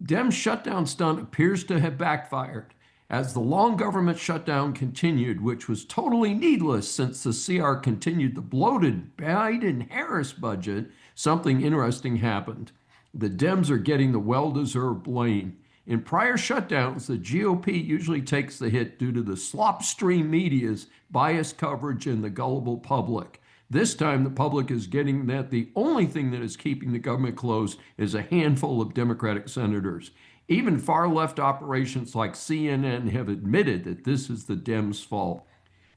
Dems shutdown stunt appears to have backfired as the long government shutdown continued, which was totally needless since the CR continued the bloated Biden-Harris budget. Something interesting happened. The Dems are getting the well-deserved blame. In prior shutdowns, the GOP usually takes the hit due to the slopstream media's biased coverage and the gullible public. This time, the public is getting that the only thing that is keeping the government closed is a handful of Democratic senators. Even far left operations like CNN have admitted that this is the Dems' fault.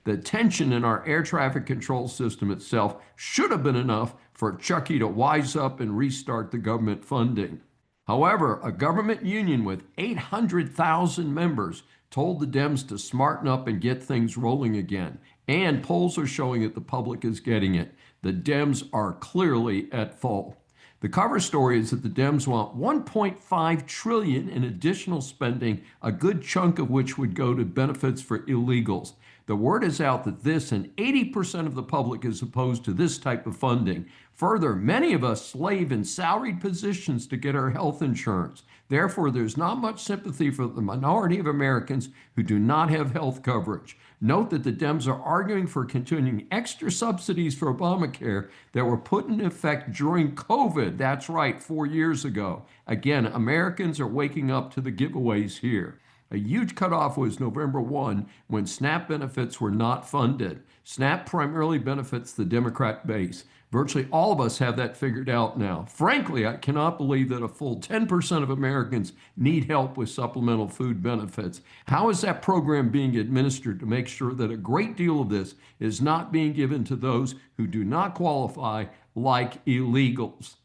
The tension in our air traffic control system itself should have been enough for Chucky to wise up and restart the government funding. However, a government union with 800,000 members told the Dems to smarten up and get things rolling again. And polls are showing that the public is getting it. The Dems are clearly at fault. The cover story is that the Dems want 1.5 trillion in additional spending, a good chunk of which would go to benefits for illegals. The word is out that this and 80% of the public is opposed to this type of funding. Further, many of us slave in salaried positions to get our health insurance. Therefore, there's not much sympathy for the minority of Americans who do not have health coverage. Note that the Dems are arguing for continuing extra subsidies for Obamacare that were put in effect during COVID. That's right, 4 years ago. Again, Americans are waking up to the giveaways here. A huge cutoff was November 1 when SNAP benefits were not funded. SNAP primarily benefits the Democrat base. Virtually all of us have that figured out now. Frankly, I cannot believe that a full 10% of Americans need help with supplemental food benefits. How is that program being administered to make sure that a great deal of this is not being given to those who do not qualify, like illegals?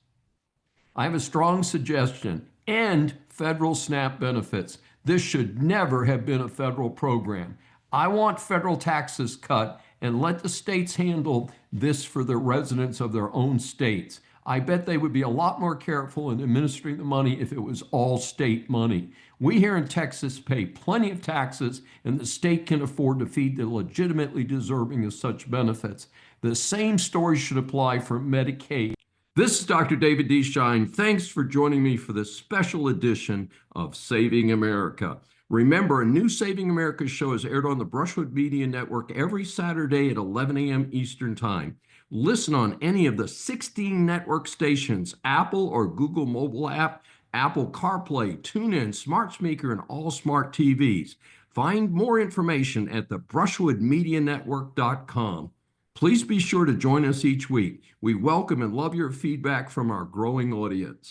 I have a strong suggestion. End federal SNAP benefits. This should never have been a federal program. I want federal taxes cut and let the states handle this for the residents of their own states. I bet they would be a lot more careful in administering the money if it was all state money. We here in Texas pay plenty of taxes, and the state can afford to feed the legitimately deserving of such benefits. The same story should apply for Medicaid. This is Dr. David D. Schein. Thanks for joining me for this special edition of Saving America. Remember, a new Saving America show is aired on the Brushwood Media Network every Saturday at 11 a.m. Eastern Time. Listen on any of the 16 network stations, Apple or Google mobile app, Apple CarPlay, TuneIn, Smart Speaker, and all smart TVs. Find more information at the brushwoodmedianetwork.com. Please be sure to join us each week. We welcome and love your feedback from our growing audience.